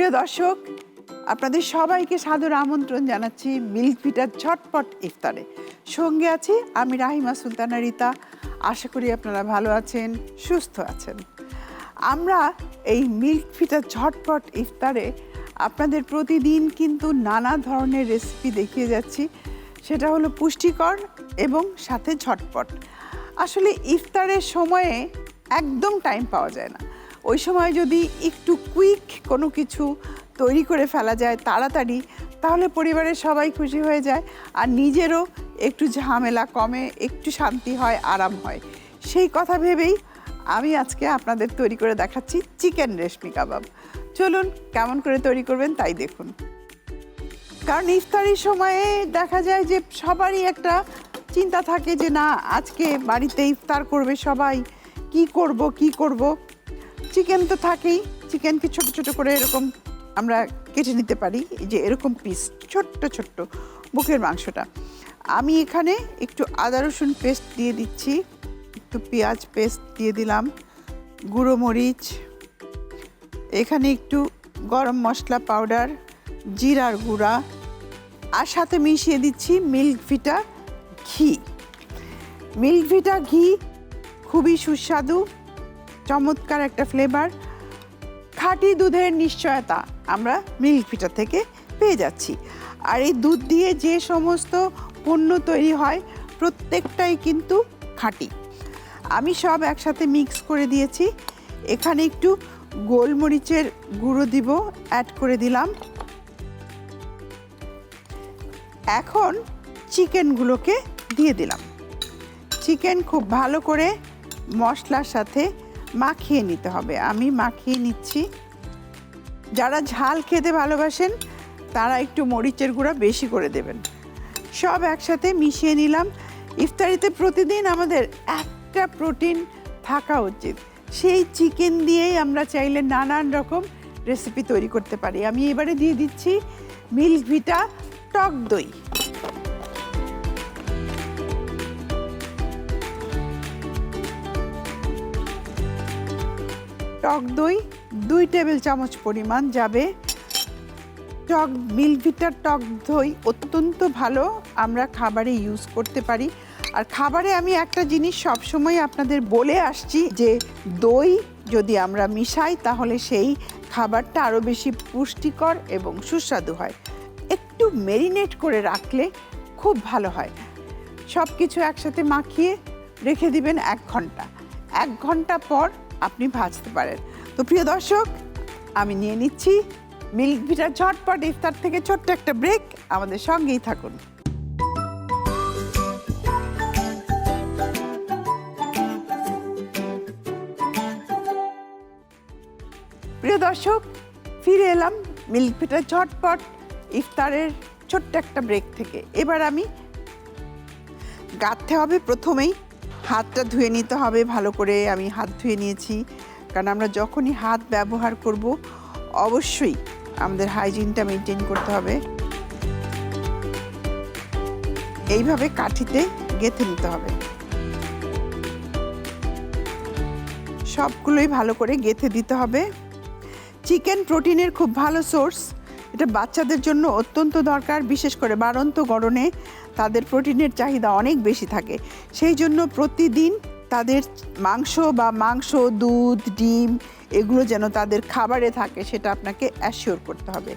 প্রিয় দর্শক, আপনাদের সবাইকে সাদর আমন্ত্রণ জানাচ্ছি মিল্ক ভিটার ঝটপট ইফতারে। সঙ্গে আছি আমি রাহিমা সুলতানা রিতা। আশা করি আপনারা ভালো আছেন, সুস্থ আছেন। আমরা এই মিল্ক ভিটার ঝটপট ইফতারে আপনাদের প্রতিদিন কিন্তু নানা ধরনের রেসিপি দেখিয়ে যাচ্ছি। সেটা হলো পুষ্টিকর এবং সাথে ঝটপট। আসলে ইফতারের সময়ে একদম টাইম পাওয়া যায় না। ওই সময় যদি একটু কুইক কোনো কিছু তৈরি করে ফেলা যায় তাড়াতাড়ি, তাহলে পরিবারের সবাই খুশি হয়ে যায় আর নিজেরও একটু ঝামেলা কমে, একটু শান্তি হয়, আরাম হয়। সেই কথা ভেবেই আমি আজকে আপনাদের তৈরি করে দেখাচ্ছি চিকেন রেশমি কাবাব। চলুন কেমন করে তৈরি করবেন তাই দেখুন। কারণ ইফতারির সময়ে দেখা যায় যে সবারই একটা চিন্তা থাকে যে না, আজকে বাড়িতে ইফতার করবে সবাই, কি করব। চিকেন তো থাকেই। চিকেনকে ছোট ছোট করে এরকম আমরা কেটে নিতে পারি, যে এরকম পিস ছোট্ট ছোট্ট বুকের মাংসটা। আমি এখানে একটু আদা রসুন পেস্ট দিয়ে দিচ্ছি, একটু পেঁয়াজ পেস্ট দিয়ে দিলাম, গুঁড়ো মরিচ, এখানে একটু গরম মশলা পাউডার, জিরার গুঁড়া, আর সাথে মিশিয়ে দিচ্ছি মিল্ক ভিটা ঘি। মিল্ক ভিটা ঘি খুবই সুস্বাদু, চমৎকার একটা ফ্লেভার। খাঁটি দুধের নিশ্চয়তা আমরা মিল্ক ভিটা থেকে পেয়ে যাচ্ছি। আর এই দুধ দিয়ে যে সমস্ত পণ্য তৈরি হয় প্রত্যেকটাই কিন্তু খাঁটি। আমি সব একসাথে মিক্স করে দিয়েছি। এখানে একটু গোলমরিচের গুঁড়ো দিব, অ্যাড করে দিলাম। এখন চিকেনগুলোকে দিয়ে দিলাম। চিকেন খুব ভালো করে মশলার সাথে মাখিয়ে নিতে হবে। আমি মাখিয়ে নিচ্ছি। যারা ঝাল খেতে ভালোবাসেন তারা একটু মরিচের গুঁড়া বেশি করে দেবেন। সব একসাথে মিশিয়ে নিলাম। ইফতারিতে প্রতিদিন আমাদের একটা প্রোটিন থাকা উচিত। সেই চিকেন দিয়েই আমরা চাইলে নানান রকম রেসিপি তৈরি করতে পারি। আমি এবারে দিয়ে দিচ্ছি মিল্ক ভিটা টক দই। টক দই 2 টেবিল চামচ পরিমাণ যাবে। মিল্ক ভিটার টক দই অত্যন্ত ভালো, আমরা খাবারে ইউজ করতে পারি। আর খাবারে আমি একটা জিনিস সবসময় আপনাদের বলে আসছি যে দই যদি আমরা মিশাই তাহলে সেই খাবারটা আরও বেশি পুষ্টিকর এবং সুস্বাদু হয়। একটু ম্যারিনেট করে রাখলে খুব ভালো হয়। সব কিছু একসাথে মাখিয়ে রেখে দিবেন 1 ঘন্টা। 1 ঘন্টা পর আপনি ভাজতে পারেন। তো প্রিয় দর্শক, আমি নিয়ে নিচ্ছি মিল্ক ভিটার ঝটপট ইফতার থেকে ছোট্ট একটা ব্রেক। আমাদের সঙ্গেই থাকুন। প্রিয় দর্শক, ফিরে এলাম মিল্ক ভিটার ঝটপট ইফতারের ছোট্ট একটা ব্রেক থেকে। এবার আমি গাঁথতে হবে। প্রথমেই হাতটা ধুয়ে নিতে হবে ভালো করে। আমি হাত ধুয়ে নিয়েছি, কারণ আমরা যখনই হাত ব্যবহার করব অবশ্যই আমাদের হাইজিনটা মেনটেন করতে হবে। এইভাবে কাঠিতে গেঁথে নিতে হবে। সবগুলোই ভালো করে গেঁথে দিতে হবে। চিকেন প্রোটিনের খুব ভালো সোর্স। এটা বাচ্চাদের জন্য অত্যন্ত দরকার, বিশেষ করে বাড়ন্ত গরমে তাদের প্রোটিনের চাহিদা অনেক বেশি থাকে। সেই জন্য প্রতিদিন তাদের মাংস, দুধ, ডিম এগুলো যেন তাদের খাবারে থাকে সেটা আপনাকে অ্যাসিওর করতে হবে।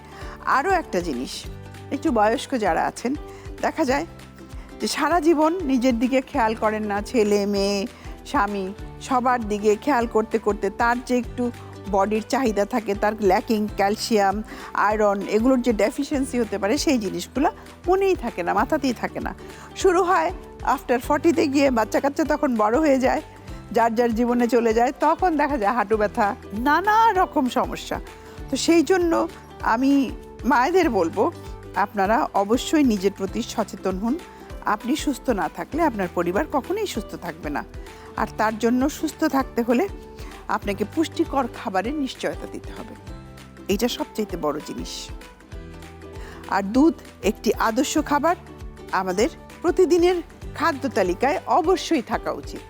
আরও একটা জিনিস, একটু বয়স্ক যারা আছেন দেখা যায় যে সারা জীবন নিজের দিকে খেয়াল করেন না, ছেলে মেয়ে স্বামী সবার দিকে খেয়াল করতে করতে তার যে একটু বডির চাহিদা থাকে, তার ল্যাকিং ক্যালসিয়াম, আয়রন এগুলোর যে ডেফিসিয়েন্সি হতে পারে সেই জিনিসগুলো মনেই থাকে না, মাথাতেই থাকে না। শুরু হয় আফটার 40-তে গিয়ে, বাচ্চা কাচ্চা তখন বড় হয়ে যায়, যার যার জীবনে চলে যায়, তখন দেখা যায় হাঁটু ব্যথা, নানা রকম সমস্যা। তো সেই জন্য আমি মায়েদের বলবো আপনারা অবশ্যই নিজের প্রতি সচেতন হন। আপনি সুস্থ না থাকলে আপনার পরিবার কখনোই সুস্থ থাকবে না। আর তার জন্য সুস্থ থাকতে হলে আপনাকে পুষ্টিকর খাবারের নিশ্চয়তা দিতে হবে। এইটা সবচেয়ে বড় জিনিস। আর দুধ একটি আদর্শ খাবার, আমাদের প্রতিদিনের খাদ্য তালিকায় অবশ্যই থাকা উচিত।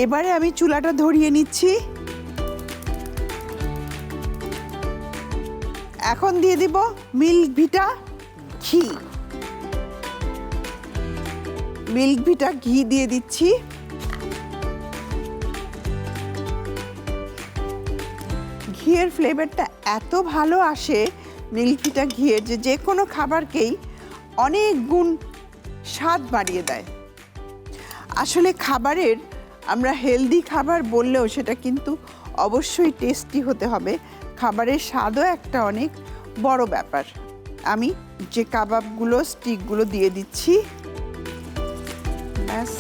এবারে আমি চুলাটা ধরিয়ে নিচ্ছি। এখন দিয়ে দিব মিল্ক ভিটা ঘি। মিল্ক ভিটা ঘি দিয়ে দিচ্ছি। ঘিয়ের ফ্লেভারটা এত ভালো আসে মিল্ক ভিটা ঘিয়ের যে কোনো খাবারকেই অনেক গুণ স্বাদ বাড়িয়ে দেয়। আসলে খাবারের আমরা হেলদি খাবার বললেও সেটা কিন্তু অবশ্যই টেস্টি হতে হবে। খাবারের স্বাদও একটা অনেক বড় ব্যাপার। আমি যে কাবাবগুলো স্টিকগুলো দিয়ে দিচ্ছি, ব্যাস।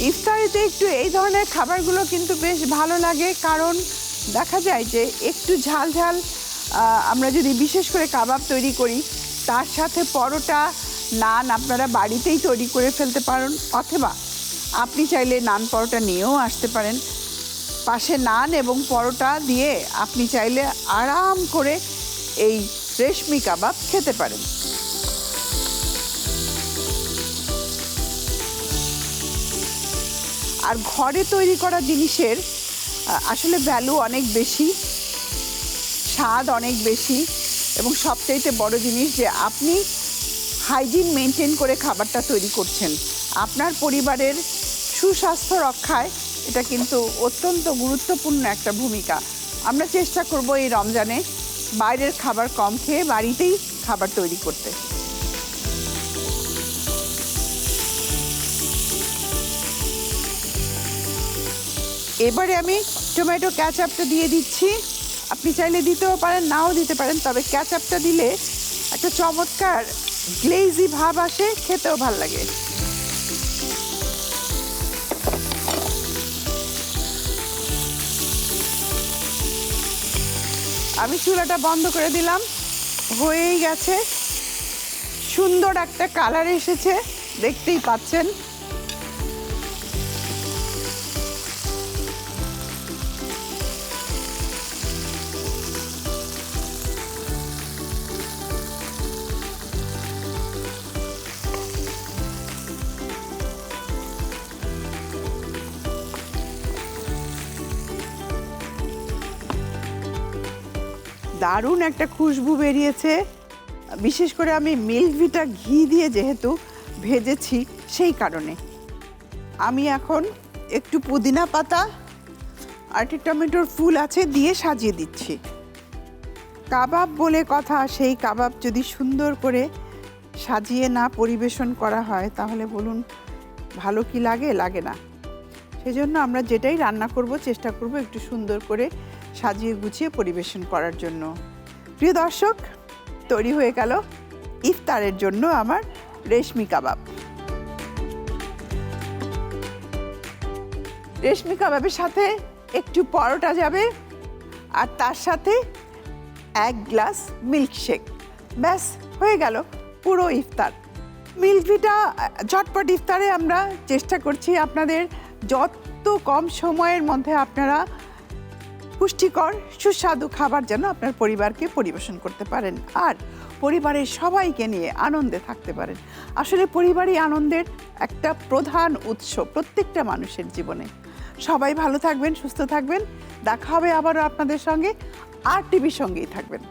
ইফতারিতে একটু এই ধরনের খাবারগুলো কিন্তু বেশ ভালো লাগে, কারণ দেখা যায় যে একটু ঝাল ঝাল আমরা যদি বিশেষ করে কাবাব তৈরি করি, তার সাথে পরোটা, নান আপনারা বাড়িতেই তৈরি করে ফেলতে পারেন, অথবা আপনি চাইলে নান পরোটা নিয়েও আসতে পারেন। পাশে নান এবং পরোটা দিয়ে আপনি চাইলে আরাম করে এই রেশমি কাবাব খেতে পারেন। আর ঘরে তৈরি করা জিনিসের আসলে ভ্যালু অনেক বেশি, স্বাদ অনেক বেশি, এবং সবচাইতে বড় জিনিস যে আপনি হাইজিন মেনটেন করে খাবারটা তৈরি করছেন। আপনার পরিবারের সুস্বাস্থ্য রক্ষায় এটা কিন্তু অত্যন্ত গুরুত্বপূর্ণ একটা ভূমিকা। আমরা চেষ্টা করব এই রমজানে বাইরের খাবার কম খেয়ে বাড়িতেই খাবার তৈরি করতে। এবারে আমি টমেটো ক্যাচআপটা দিয়ে দিচ্ছি। আপনি চাইলে দিতেও পারেন, নাও দিতে পারেন, তবে ক্যাচআপটা দিলে একটা চমৎকার গ্লেজি ভাব আসে, খেতেও ভাল লাগে। আমি চুলাটা বন্ধ করে দিলাম, হয়েই গেছে, সুন্দর একটা কালার এসেছে, দেখতেই পাচ্ছেন। দারুণ একটা খুশবু বেরিয়েছে। বিশেষ করে আমি মিল্ক ভিটা ঘি দিয়ে যেহেতু ভেজেছি সেই কারণে। আমি এখন একটু পুদিনা পাতা আর একটু টমেটোর ফুল আছে দিয়ে সাজিয়ে দিচ্ছি। কাবাব বলে কথা, সেই কাবাব যদি সুন্দর করে সাজিয়ে না পরিবেশন করা হয় তাহলে বলুন ভালো কি লাগে? লাগে না। সেজন্য আমরা যেটাই রান্না করব চেষ্টা করব একটু সুন্দর করে সাজিয়ে গুছিয়ে পরিবেশন করার জন্য। প্রিয় দর্শক, তৈরি হয়ে গেল ইফতারের জন্য আমার রেশমি কাবাব। রেশমি কাবাবের সাথে একটু পরোটা যাবে, আর তার সাথে 1 গ্লাস মিল্কশেক। ব্যাস হয়ে গেল পুরো ইফতার। মিল্ক ভিটা ঝটপট ইফতারে আমরা চেষ্টা করছি আপনাদের যত কম সময়ের মধ্যে আপনারা পুষ্টিকর সুস্বাদু খাবার যেন আপনার পরিবারকে পরিবেশন করতে পারেন, আর পরিবারের সবাইকে নিয়ে আনন্দে থাকতে পারেন। আসলে পরিবারই আনন্দের একটা প্রধান উৎস প্রত্যেকটা মানুষের জীবনে। সবাই ভালো থাকবেন, সুস্থ থাকবেন। দেখা হবে আবারও আপনাদের সঙ্গে। RTV সঙ্গেই থাকবেন।